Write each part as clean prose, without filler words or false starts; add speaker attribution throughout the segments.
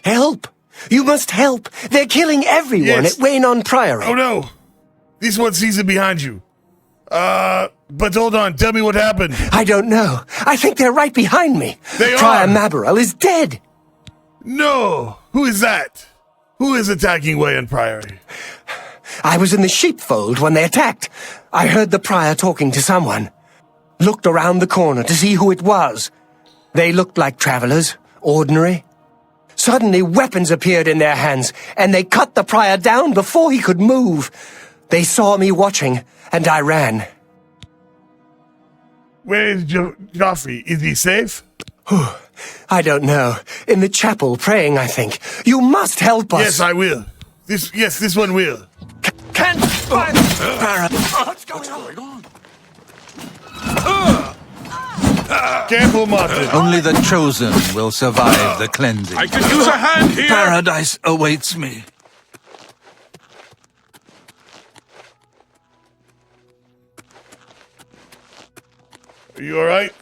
Speaker 1: Help! You must help! They're killing everyone at Waynon Priory.
Speaker 2: Oh no! This one sees it behind you. But hold on, tell me what happened.
Speaker 1: I don't know. I think they're right behind me.
Speaker 2: They
Speaker 1: Prior
Speaker 2: are!
Speaker 1: Mabarel is dead!
Speaker 2: No! Who is that? Who is attacking Waynon Priory?
Speaker 1: I was in the sheepfold when they attacked. I heard the prior talking to someone. Looked around the corner to see who it was. They looked like travelers, ordinary. Suddenly weapons appeared in their hands, and they cut the prior down before he could move. They saw me watching, and I ran.
Speaker 2: Where is Joffrey? Is he safe?
Speaker 1: I don't know. In the chapel, praying, I think. You must help us.
Speaker 2: Yes, I will. This one will.
Speaker 1: Can't find What's going on?
Speaker 2: Careful, Martin.
Speaker 3: Only the chosen will survive the cleansing.
Speaker 4: I could use a hand here!
Speaker 3: Paradise awaits me.
Speaker 2: Are you alright?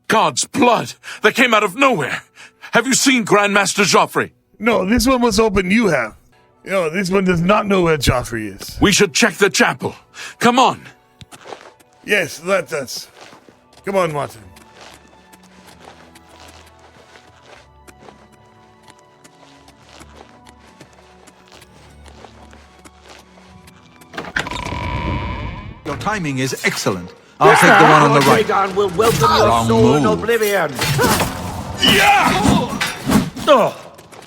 Speaker 4: God's blood! That came out of nowhere! Have you seen Grandmaster Joffrey?
Speaker 2: No, this one was open. You have. This one does not know where Joffrey is.
Speaker 4: We should check the chapel. Come on!
Speaker 2: Yes, let us. Come on, Martin.
Speaker 3: Your timing is excellent. I'll take the one on the right.
Speaker 5: Dagon will welcome your
Speaker 3: Wrong
Speaker 5: soul in
Speaker 3: move.
Speaker 5: oblivion.
Speaker 4: Yeah!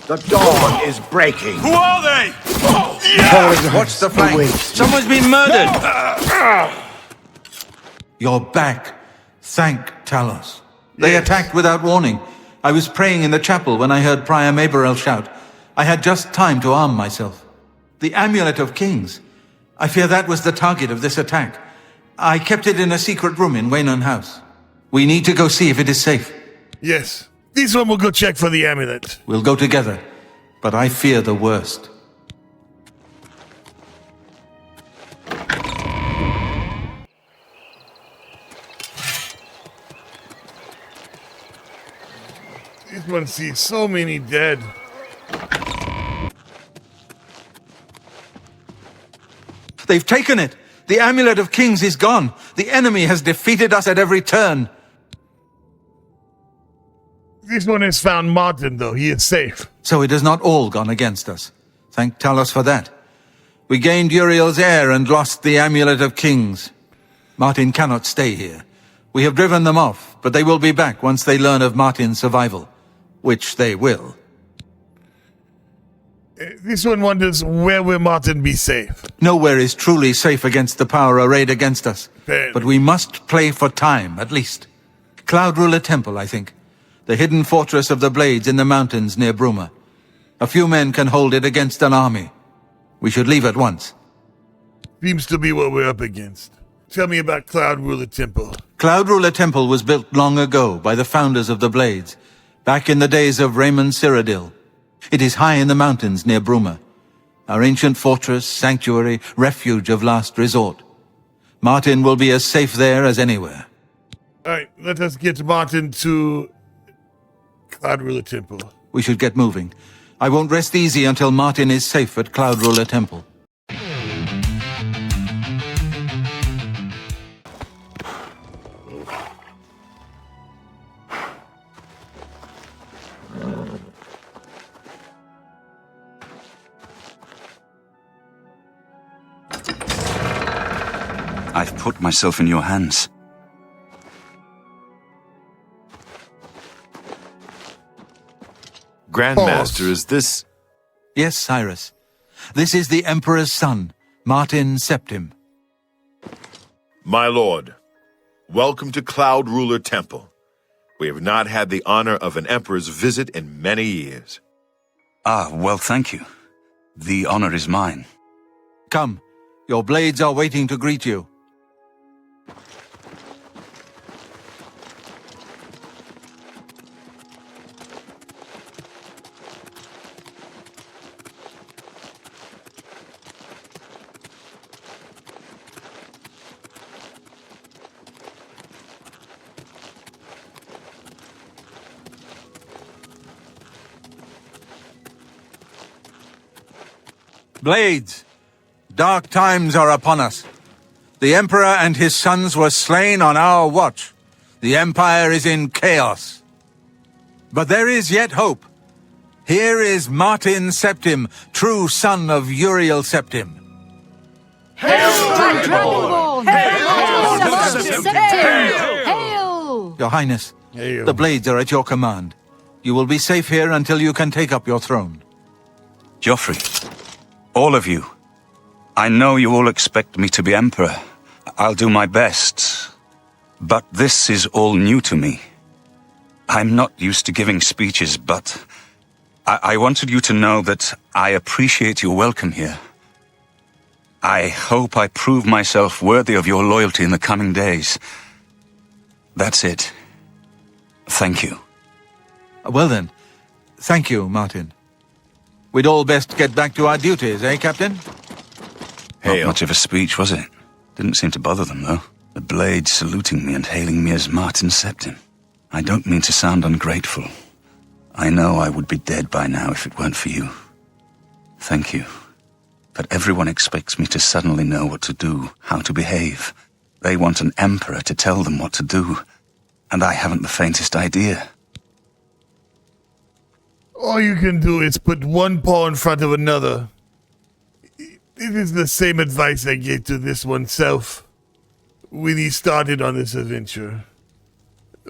Speaker 5: The dawn is breaking.
Speaker 4: Who are they? Yeah!
Speaker 3: Watch the flank. Someone's been murdered. You're back. Thank Talos. They attacked without warning. I was praying in the chapel when I heard Prior Mabarel shout. I had just time to arm myself. The Amulet of Kings. I fear that was the target of this attack. I kept it in a secret room in Waynon House. We need to go see if it is safe.
Speaker 2: Yes. This one will go check for the amulet.
Speaker 3: We'll go together, but I fear the worst.
Speaker 2: This one sees so many dead.
Speaker 3: They've taken it! The Amulet of Kings is gone! The enemy has defeated us at every turn!
Speaker 2: This one has found Martin, though. He is safe.
Speaker 3: So it has not all gone against us. Thank Talos for that. We gained Uriel's heir and lost the Amulet of Kings. Martin cannot stay here. We have driven them off, but they will be back once they learn of Martin's survival. Which they will.
Speaker 2: This one wonders, where will Martin be safe?
Speaker 3: Nowhere is truly safe against the power arrayed against us.
Speaker 2: Fair.
Speaker 3: But we must play for time, at least. Cloud Ruler Temple, I think. The hidden fortress of the Blades in the mountains near Bruma. A few men can hold it against an army. We should leave at once.
Speaker 2: Seems to be what we're up against. Tell me about Cloud Ruler Temple.
Speaker 3: Cloud Ruler Temple was built long ago by the founders of the Blades, back in the days of Raymond Cyrodiil. It is high in the mountains near Bruma. Our ancient fortress, sanctuary, refuge of last resort. Martin will be as safe there as anywhere.
Speaker 2: Alright, let us get Martin to Cloud Ruler Temple.
Speaker 3: We should get moving. I won't rest easy until Martin is safe at Cloud Ruler Temple.
Speaker 6: I've put myself in your hands.
Speaker 7: Grandmaster, is this...
Speaker 3: Yes, Cyrus. This is the Emperor's son, Martin Septim.
Speaker 7: My lord, welcome to Cloud Ruler Temple. We have not had the honor of an emperor's visit in many years.
Speaker 6: Ah, well, thank you. The honor is mine.
Speaker 3: Come, your blades are waiting to greet you. Blades, dark times are upon us. The Emperor and his sons were slain on our watch. The Empire is in chaos. But there is yet hope. Here is Martin Septim, true son of Uriel Septim. Your Highness,
Speaker 2: Hail.
Speaker 3: the Blades are at your command. You will be safe here until you can take up your throne.
Speaker 6: Joffrey, all of you, I know you all expect me to be Emperor. I'll do my best. But this is all new to me. I'm not used to giving speeches, but I wanted you to know that I appreciate your welcome here. I hope I prove myself worthy of your loyalty in the coming days. That's it. Thank you.
Speaker 3: Well then, thank you, Martin. We'd all best get back to our duties, eh, Captain?
Speaker 6: Not
Speaker 7: Hail.
Speaker 6: much of a speech, was it? Didn't seem to bother them, though. The Blades saluting me and hailing me as Martin Septim. I don't mean to sound ungrateful. I know I would be dead by now if it weren't for you. Thank you. But everyone expects me to suddenly know what to do, how to behave. They want an emperor to tell them what to do, and I haven't the faintest idea.
Speaker 2: All you can do is put one paw in front of another. It is the same advice I gave to this oneself when he started on this adventure.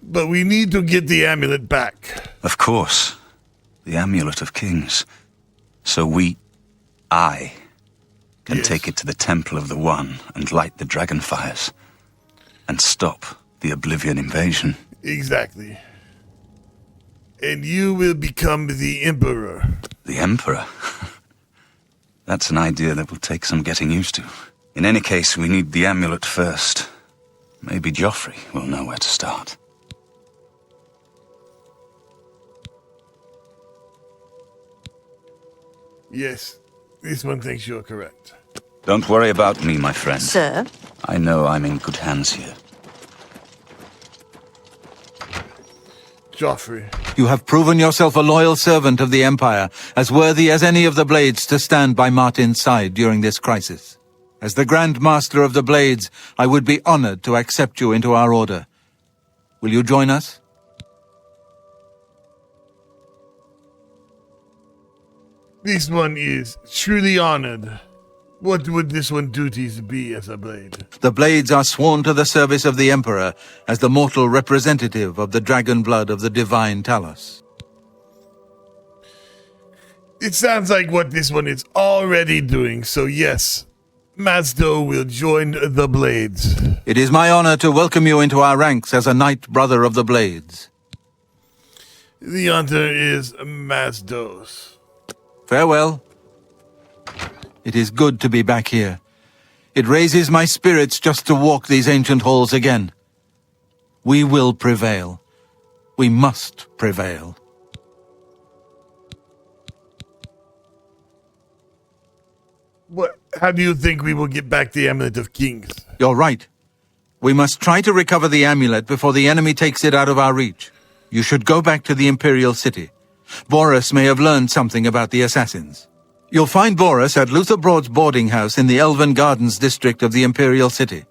Speaker 2: But we need to get the amulet back.
Speaker 6: Of course, the Amulet of Kings. So I, can
Speaker 2: Yes.
Speaker 6: take it to the Temple of the One and light the dragon fires. And stop the Oblivion invasion.
Speaker 2: Exactly. And you will become the Emperor.
Speaker 6: The Emperor? That's an idea that will take some getting used to. In any case, we need the amulet first. Maybe Joffrey will know where to start.
Speaker 2: Yes, this one thinks you're correct.
Speaker 6: Don't worry about me, my friend.
Speaker 8: Sir?
Speaker 6: I know I'm in good hands here.
Speaker 2: Joffrey.
Speaker 3: You have proven yourself a loyal servant of the Empire, as worthy as any of the Blades to stand by Martin's side during this crisis. As the Grand Master of the Blades, I would be honored to accept you into our order. Will you join us?
Speaker 2: This one is truly honored. What would this one duties be as a blade?
Speaker 3: The Blades are sworn to the service of the Emperor as the mortal representative of the dragon blood of the divine Talos.
Speaker 2: It sounds like what this one is already doing, so yes, Maz-Do will join the Blades.
Speaker 3: It is my honor to welcome you into our ranks as a Knight Brother of the Blades.
Speaker 2: The honor is Maz-Do's.
Speaker 3: Farewell. It is good to be back here. It raises my spirits just to walk these ancient halls again. We will prevail. We must prevail.
Speaker 2: How do you think we will get back the Amulet of Kings?
Speaker 3: You're right. We must try to recover the amulet before the enemy takes it out of our reach. You should go back to the Imperial City. Boris may have learned something about the assassins. You'll find Boris at Luther Broad's boarding house in the Elven Gardens district of the Imperial City.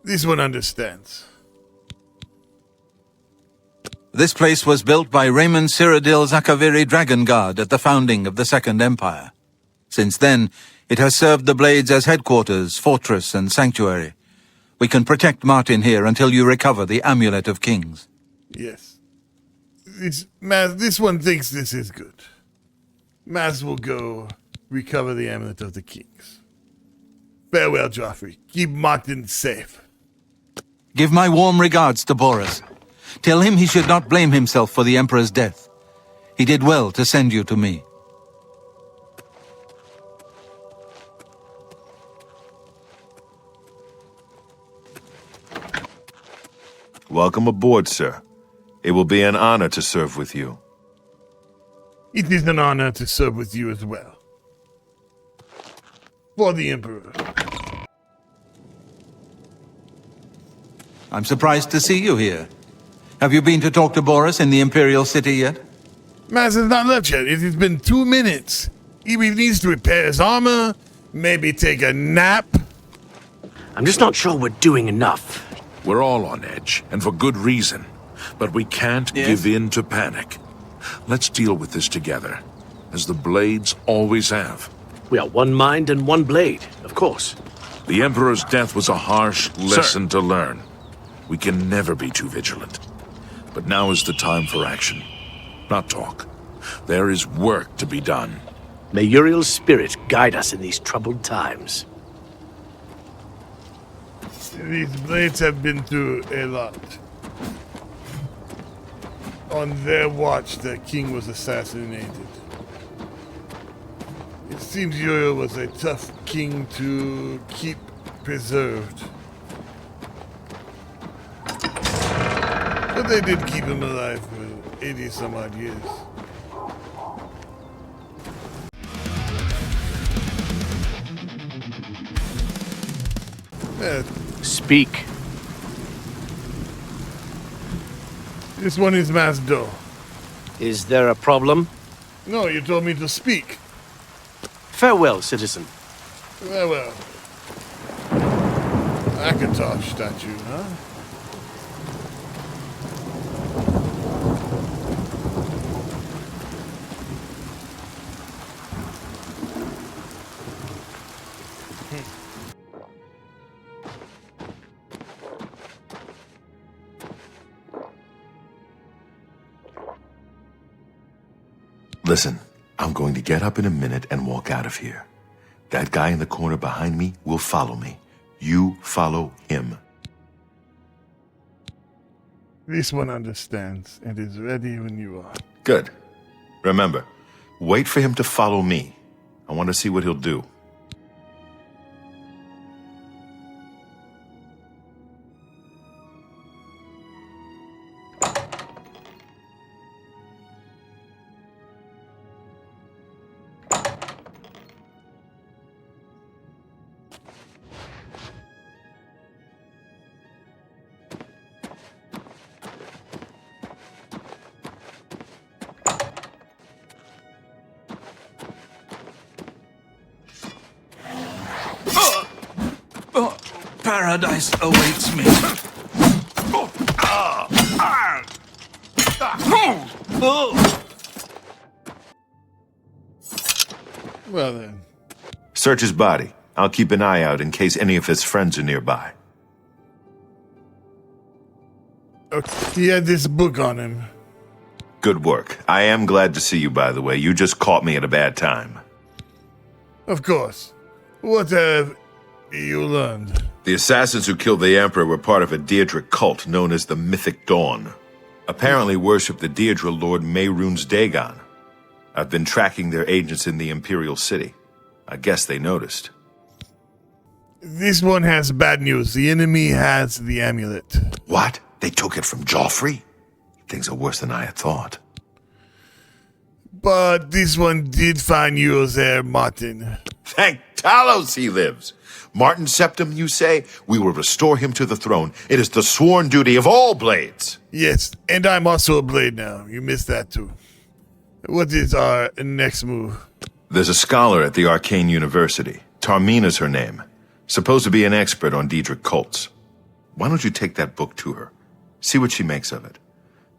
Speaker 2: This one understands.
Speaker 3: This place was built by Raymond Cyrodiil Zakaviri Dragon Guard at the founding of the Second Empire. Since then, it has served the Blades as headquarters, fortress, and sanctuary. We can protect Martin here until you recover the Amulet of Kings.
Speaker 2: Yes. This one thinks this is good. Maz will go recover the Amulet of the Kings. Farewell, Joffrey. Keep Martin safe.
Speaker 3: Give my warm regards to Boris. Tell him he should not blame himself for the Emperor's death. He did well to send you to me.
Speaker 7: Welcome aboard, sir. It will be an honor to serve with you.
Speaker 2: It is an honor to serve with you as well. For the Emperor.
Speaker 3: I'm surprised to see you here. Have you been to talk to Boris in the Imperial City yet?
Speaker 2: Maz has not left yet. It has been 2 minutes. He needs to repair his armor, maybe take a nap.
Speaker 5: I'm just not sure we're doing enough.
Speaker 4: We're all on edge, and for good reason. But we can't give in to panic. Let's deal with this together, as the Blades always have.
Speaker 5: We are one mind and one blade, of course.
Speaker 4: The Emperor's death was a harsh lesson to learn. We can never be too vigilant. But now is the time for action, not talk. There is work to be done.
Speaker 5: May Uriel's spirit guide us in these troubled times.
Speaker 2: These Blades have been through a lot. On their watch, the king was assassinated. It seems Uriel was a tough king to keep preserved. But they did keep him alive for 80 some odd years.
Speaker 5: Speak.
Speaker 2: This one is Maz-Do.
Speaker 5: Is there a problem?
Speaker 2: No, you told me to speak.
Speaker 5: Farewell, citizen.
Speaker 2: Well. Akatosh statue, huh?
Speaker 7: Listen, I'm going to get up in a minute and walk out of here. That guy in the corner behind me will follow me. You follow him.
Speaker 2: This one understands and is ready when you are.
Speaker 7: Good. Remember, wait for him to follow me. I want to see what he'll do.
Speaker 3: Paradise awaits me.
Speaker 2: Well then.
Speaker 7: Search his body. I'll keep an eye out in case any of his friends are nearby.
Speaker 2: He had this book on him.
Speaker 7: Good work. I am glad to see you, by the way. You just caught me at a bad time.
Speaker 2: Of course. What have you learned?
Speaker 7: The assassins who killed the Emperor were part of a Daedric cult known as the Mythic Dawn. Apparently worship the Daedra Lord Mehrunes Dagon. I've been tracking their agents in the Imperial City. I guess they noticed.
Speaker 2: This one has bad news. The enemy has the amulet.
Speaker 7: What? They took it from Joffrey? Things are worse than I had thought.
Speaker 2: But this one did find yours there, Martin.
Speaker 7: Thank Talos he lives. Martin Septim, you say? We will restore him to the throne. It is the sworn duty of all Blades.
Speaker 2: Yes, and I'm also a Blade now. You missed that too. What is our next move?
Speaker 7: There's a scholar at the Arcane University. Tarmina's her name. Supposed to be an expert on Daedric cults. Why don't you take that book to her? See what she makes of it.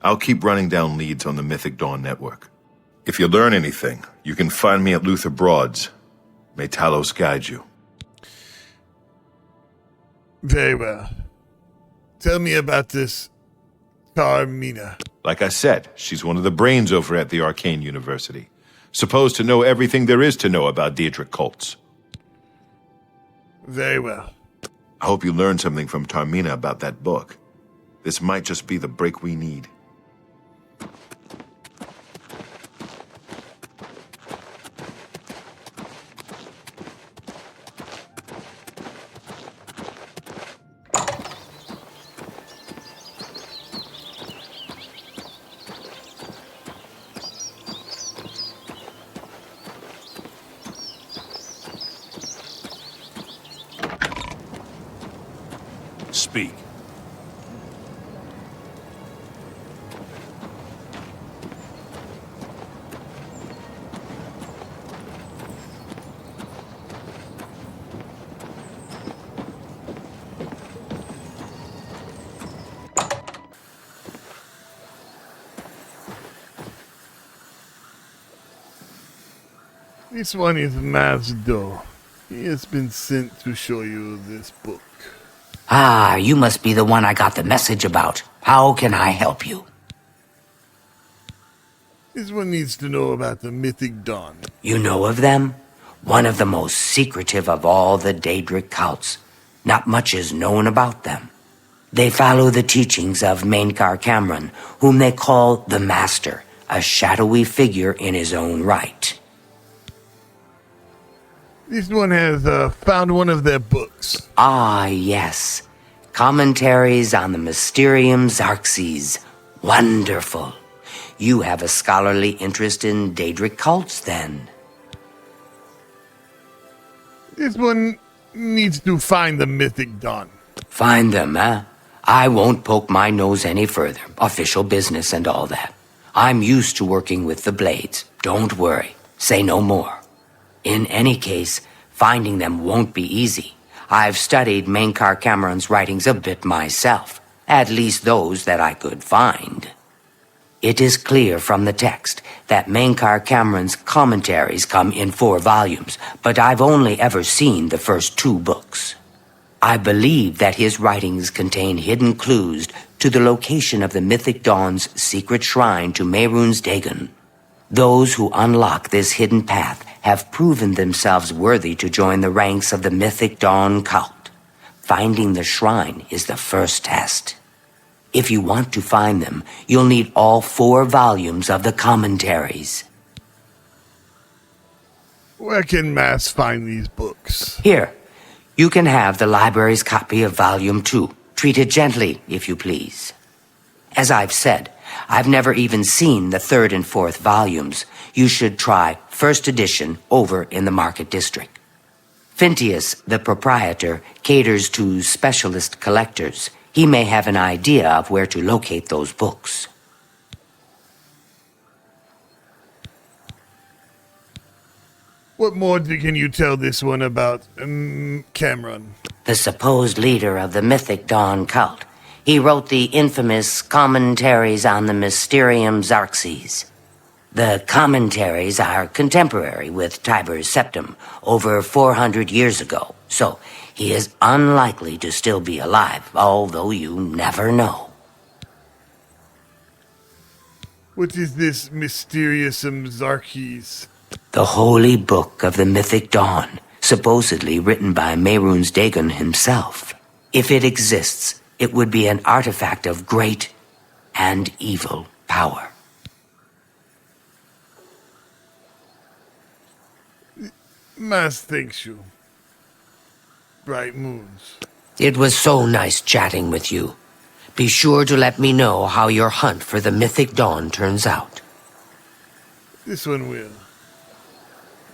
Speaker 7: I'll keep running down leads on the Mythic Dawn network. If you learn anything, you can find me at Luther Broad's. May Talos guide you.
Speaker 2: Very well. Tell me about this Tarmina.
Speaker 7: Like I said, she's one of the brains over at the Arcane University. Supposed to know everything there is to know about Daedric cults.
Speaker 2: Very well.
Speaker 7: I hope you learned something from Tarmina about that book. This might just be the break we need.
Speaker 4: Speak.
Speaker 2: This one is Maz-Do. He has been sent to show you this book.
Speaker 8: Ah, you must be the one I got the message about. How can I help you?
Speaker 2: This one needs to know about the Mythic Dawn.
Speaker 8: You know of them? One of the most secretive of all the Daedric cults. Not much is known about them. They follow the teachings of Mainkar Cameron, whom they call the Master, a shadowy figure in his own right.
Speaker 2: This one has found one of their books.
Speaker 8: Ah, yes. Commentaries on the Mysterium Xarxes. Wonderful. You have a scholarly interest in Daedric cults, then.
Speaker 2: This one needs to find the Mythic Dawn.
Speaker 8: Find them, eh? I won't poke my nose any further. Official business and all that. I'm used to working with the Blades. Don't worry. Say no more. In any case, finding them won't be easy. I've studied Mainkar Cameron's writings a bit myself. At least those that I could find. It is clear from the text that Mainkar Cameron's commentaries come in 4 volumes, but I've only ever seen the first 2 books. I believe that his writings contain hidden clues to the location of the Mythic Dawn's secret shrine to Mehrunes Dagon. Those who unlock this hidden path have proven themselves worthy to join the ranks of the Mythic Dawn cult. Finding the shrine is the first test. If you want to find them, you'll need all 4 volumes of the commentaries.
Speaker 2: Where can Mass find these books?
Speaker 8: Here, you can have the library's copy of Volume 2. Treat it gently, if you please. As I've said, I've never even seen the 3rd and 4th volumes. You should try first edition over in the Market District. Phintius, the proprietor, caters to specialist collectors. He may have an idea of where to locate those books.
Speaker 2: What more can you tell this one about Cameron?
Speaker 8: The supposed leader of the Mythic Dawn cult. He wrote the infamous Commentaries on the Mysterium Xarxes. The commentaries are contemporary with Tiber's Septim, over 400 years ago, so he is unlikely to still be alive, although you never know.
Speaker 2: What is this Mysterious Xarxes?
Speaker 8: The holy book of the Mythic Dawn, supposedly written by Mehrunes Dagon himself. If it exists, it would be an artifact of great and evil power.
Speaker 2: Mass thanks you. Bright moons.
Speaker 8: It was so nice chatting with you. Be sure to let me know how your hunt for the Mythic Dawn turns out.
Speaker 2: This one will.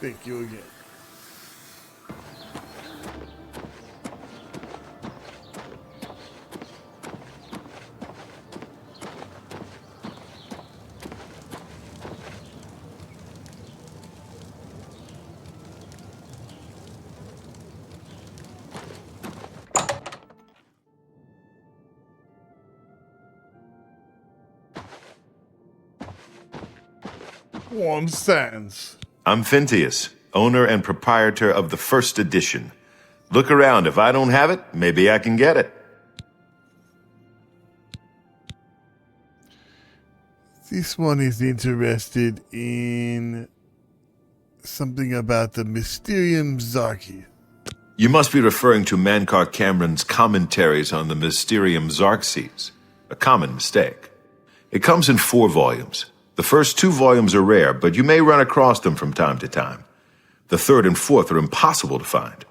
Speaker 2: Thank you again. Warm sands.
Speaker 7: I'm Phintius, owner and proprietor of the first edition. Look around. If I don't have it, maybe I can get it.
Speaker 2: This one is interested in something about the Mysterium Xarxes.
Speaker 7: You must be referring to Mainkar Cameron's commentaries on the Mysterium Xarxes. A common mistake. It comes in 4 volumes. The first 2 volumes are rare, but you may run across them from time to time. The 3rd and 4th are impossible to find.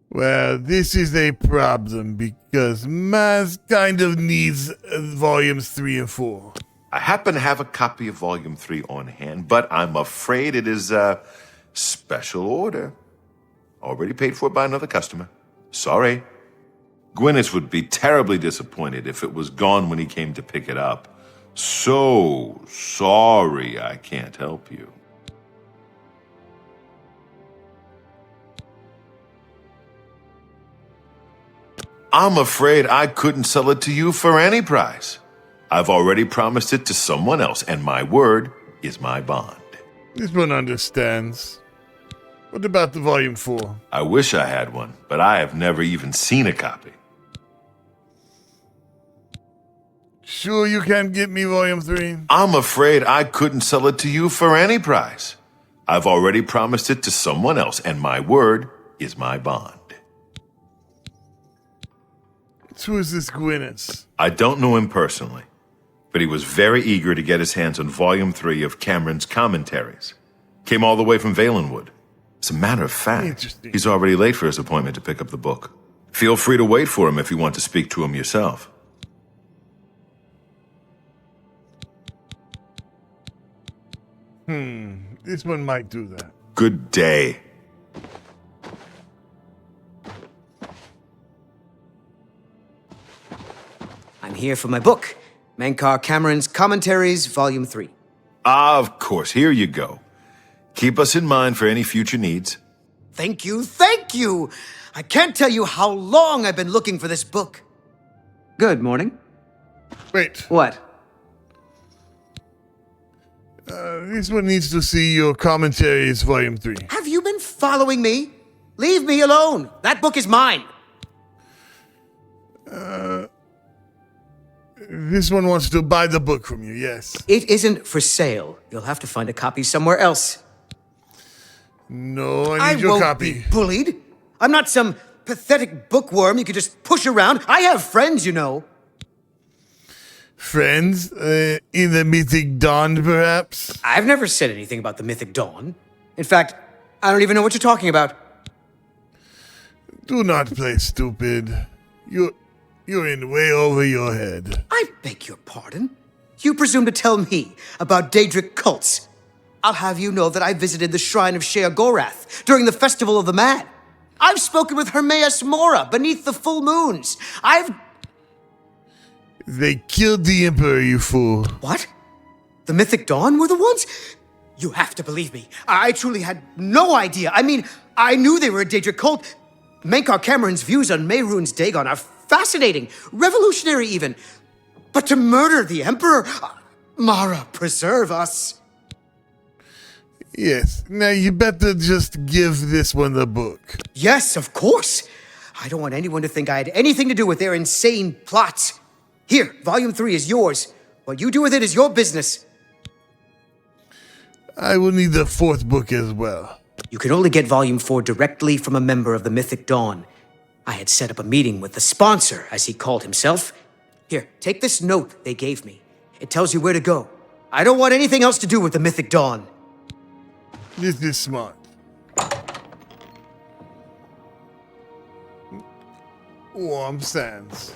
Speaker 2: Well, this is a problem because Maz kind of needs volumes 3 and 4.
Speaker 7: I happen to have a copy of Volume 3 on hand, but I'm afraid it is a special order. Already paid for by another customer. Sorry. Gwyneth would be terribly disappointed if it was gone when he came to pick it up. So sorry I can't help you. I'm afraid I couldn't sell it to you for any price. I've already promised it to someone else, and my word is my bond.
Speaker 2: This one understands. What about the Volume 4?
Speaker 7: I wish I had one, but I have never even seen a copy.
Speaker 2: Sure you can't get me Volume 3?
Speaker 7: I'm afraid I couldn't sell it to you for any price. I've already promised it to someone else, and my word is my bond.
Speaker 2: Who is this Gwyneth?
Speaker 7: I don't know him personally, but he was very eager to get his hands on Volume 3 of Cameron's commentaries. Came all the way from Valenwood. As a matter of fact,
Speaker 2: Interesting.
Speaker 7: he's already late for his appointment to pick up the book. Feel free to wait for him if you want to speak to him yourself.
Speaker 2: This one might do that.
Speaker 7: Good day.
Speaker 9: I'm here for my book, Menkar Cameron's Commentaries, Volume 3.
Speaker 7: Ah, of course, here you go. Keep us in mind for any future needs.
Speaker 9: Thank you, thank you! I can't tell you how long I've been looking for this book. Good morning.
Speaker 2: Wait,
Speaker 9: What?
Speaker 2: this one needs to see your commentaries, Volume 3.
Speaker 9: Have you been following me? Leave me alone. That book is mine.
Speaker 2: This one wants to buy the book from you, yes.
Speaker 9: It isn't for sale. You'll have to find a copy somewhere else.
Speaker 2: No, I need your
Speaker 9: won't
Speaker 2: copy.
Speaker 9: be bullied. I'm not some pathetic bookworm you could just push around. I have friends, you know.
Speaker 2: Friends? In the Mythic Dawn, perhaps?
Speaker 9: I've never said anything about the Mythic Dawn. In fact, I don't even know what you're talking about.
Speaker 2: Do not play stupid. You're in way over your head.
Speaker 9: I beg your pardon? You presume to tell me about Daedric cults? I'll have you know that I visited the shrine of Sheogorath during the Festival of the Mad. I've spoken with Hermaeus Mora beneath the full moons.
Speaker 2: They killed the Emperor, you fool.
Speaker 9: What? The Mythic Dawn were the ones? You have to believe me. I truly had no idea. I mean, I knew they were a Daedric cult. Menkar Cameron's views on Mehrunes Dagon are fascinating, revolutionary even. But to murder the Emperor? Mara, preserve us.
Speaker 2: Yes, now you better just give this one the book.
Speaker 9: Yes, of course. I don't want anyone to think I had anything to do with their insane plots. Here, Volume 3 is yours. What you do with it is your business.
Speaker 2: I will need the fourth book as well.
Speaker 9: You can only get Volume 4 directly from a member of the Mythic Dawn. I had set up a meeting with the sponsor, as he called himself. Here, take this note they gave me. It tells you where to go. I don't want anything else to do with the Mythic Dawn.
Speaker 2: This is smart. Warm sands.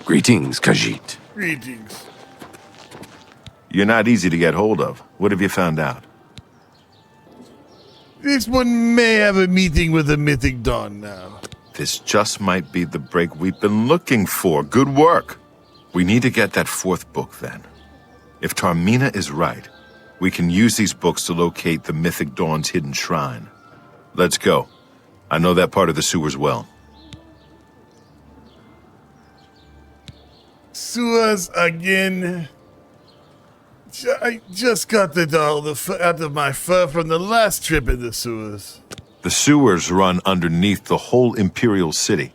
Speaker 5: Greetings, Khajiit.
Speaker 2: Greetings.
Speaker 7: You're not easy to get hold of. What have you found out?
Speaker 2: This one may have a meeting with the Mythic Dawn now.
Speaker 7: This just might be the break we've been looking for. Good work. We need to get that fourth book then. If Tarmina is right, we can use these books to locate the Mythic Dawn's hidden shrine. Let's go. I know that part of the sewers well.
Speaker 2: Sewers again. I just got all the fur out of my fur from the last trip in the sewers.
Speaker 7: The sewers run underneath the whole Imperial City.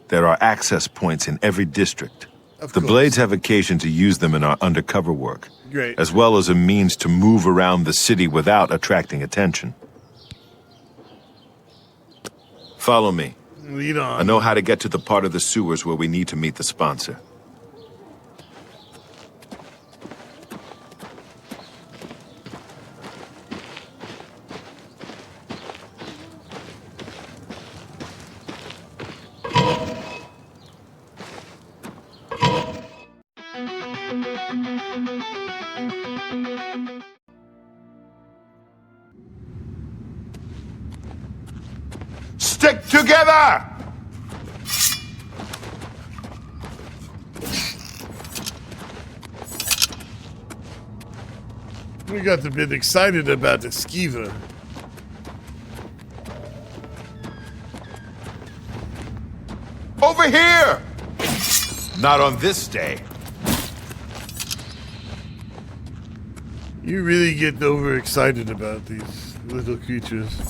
Speaker 7: There are access points in every district.
Speaker 2: Of
Speaker 7: The
Speaker 2: course.
Speaker 7: Blades have occasion to use them in our undercover work.
Speaker 2: Great.
Speaker 7: As well as a means to move around the city without attracting attention. Follow me.
Speaker 2: Lead on.
Speaker 7: I know how to get to the part of the sewers where we need to meet the sponsor. Stick together!
Speaker 2: We got a bit excited about the skeever.
Speaker 7: Over here! Not on this day.
Speaker 2: You really get overexcited about these little creatures.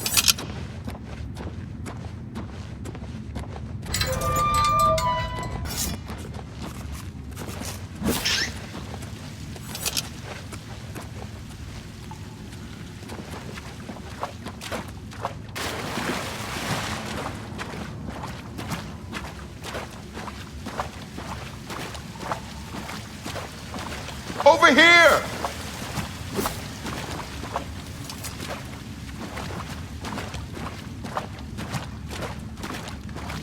Speaker 7: Over here!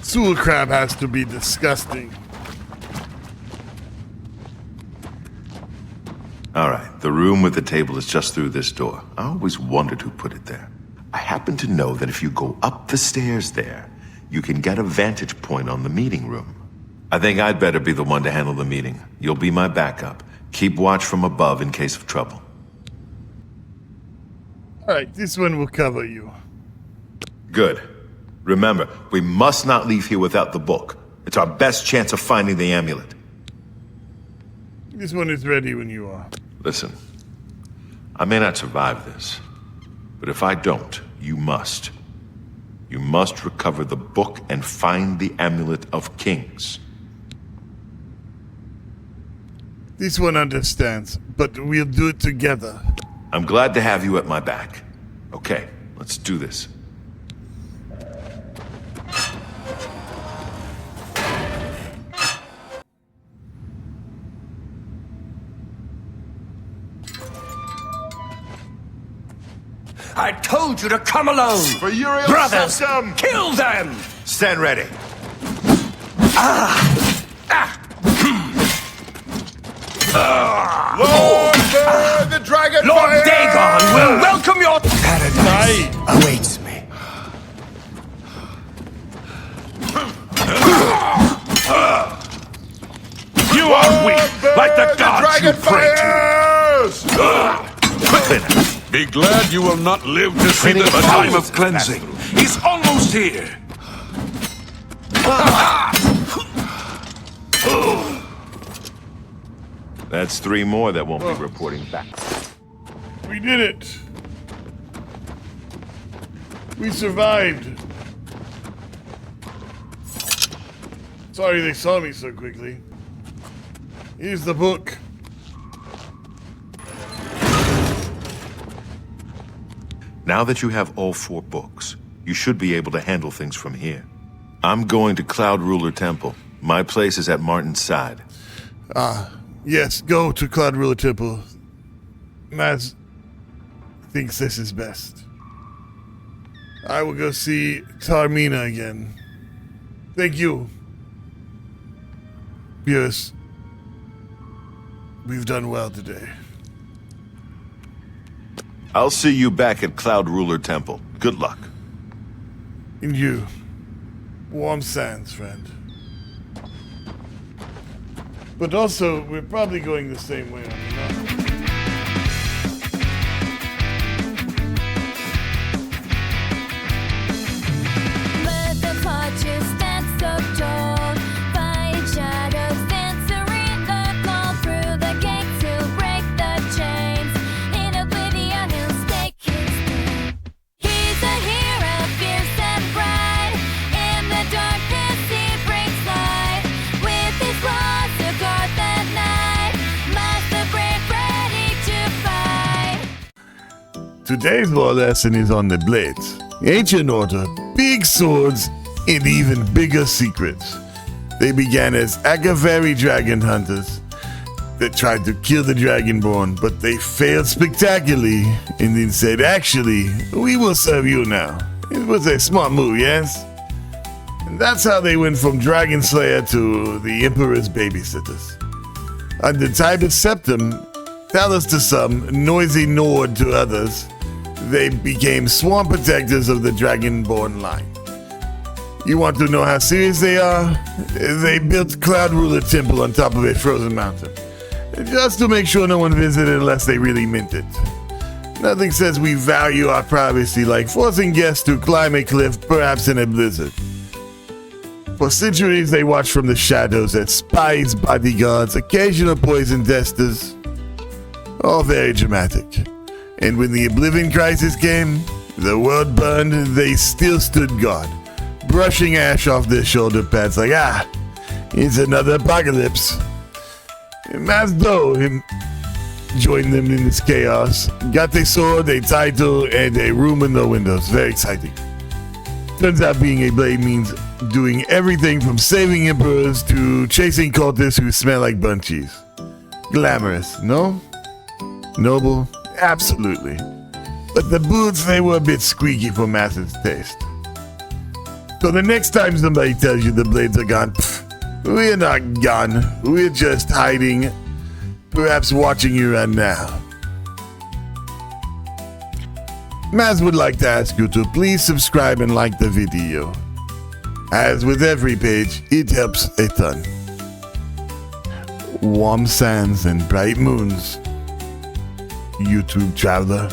Speaker 2: Sewer crab has to be disgusting.
Speaker 7: All right, the room with the table is just through this door. I always wondered who put it there. I happen to know that if you go up the stairs there, you can get a vantage point on the meeting room. I think I'd better be the one to handle the meeting. You'll be my backup. Keep watch from above in case of trouble.
Speaker 2: Alright, this one will cover you.
Speaker 7: Good. Remember, we must not leave here without the book. It's our best chance of finding the amulet.
Speaker 2: This one is ready when you are.
Speaker 7: Listen, I may not survive this, but if I don't, you must. You must recover the book and find the Amulet of Kings.
Speaker 2: This one understands, but we'll do it together.
Speaker 7: I'm glad to have you at my back. Okay, let's do this.
Speaker 1: I told you to come alone!
Speaker 7: For Uriel
Speaker 1: Brothers,
Speaker 7: Septum!
Speaker 1: kill them!
Speaker 7: Stand ready. Lord the Dragon
Speaker 1: Lord Dagon will welcome your paradise awaits me.
Speaker 4: You are weak, like the gods you pray to.
Speaker 7: Quickly now.
Speaker 4: Be glad you will not live to see the time of cleansing. He's almost here.
Speaker 7: That's 3 more that won't be reporting back.
Speaker 2: We did it! We survived! Sorry they saw me so quickly. Here's the book.
Speaker 7: Now that you have all 4 books, you should be able to handle things from here. I'm going to Cloud Ruler Temple. My place is at Martin's side.
Speaker 2: Yes, go to Cloud Ruler Temple. Maz thinks this is best. I will go see Tarmina again. Thank you. Yes. We've done well today.
Speaker 7: I'll see you back at Cloud Ruler Temple. Good luck.
Speaker 2: And you. Warm sands, friend. But also, we're probably going the same way on the map.
Speaker 10: Let the torches stand so tall, fighting shadows, answering the call through the gate to break the chains. In Oblivion, he'll stake his claim. He's a hero, fierce and bright. In the darkness, he brings light. With his laws to guard the night, Master brave, ready to fight.
Speaker 2: Today's lore lesson is on the blades. Ancient order, big swords, and even bigger secrets. They began as Agavari dragon hunters that tried to kill the Dragonborn, but they failed spectacularly and then said, actually, we will serve you now. It was a smart move, yes? And that's how they went from Dragon Slayer to the Emperor's babysitters. Under Titus Septim, Talos to some, Noisy Nord to others, they became sworn protectors of the Dragonborn line. You want to know how serious they are? They built Cloud Ruler Temple on top of a frozen mountain, just to make sure no one visited unless they really meant it. Nothing says we value our privacy like forcing guests to climb a cliff, perhaps in a blizzard. For centuries, they watched from the shadows as spies, bodyguards, occasional poison testers. All very dramatic. And when the Oblivion Crisis came, the world burned, they still stood guard, brushing ash off their shoulder pads like, it's another apocalypse. Maz-Do joined them in this chaos, got a sword, a title, and a room with no windows. Very exciting. Turns out being a blade means doing everything from saving emperors to chasing cultists who smell like burnt cheese. Glamorous, no? Noble? Absolutely. But the boots, they were a bit squeaky for Maz's taste. So the next time somebody tells you the blades are gone, we're not gone. We're just hiding. Perhaps watching you run now. Maz would like to ask you to please subscribe and like the video. As with every page, it helps a ton. Warm sands and bright moons, YouTube traveler.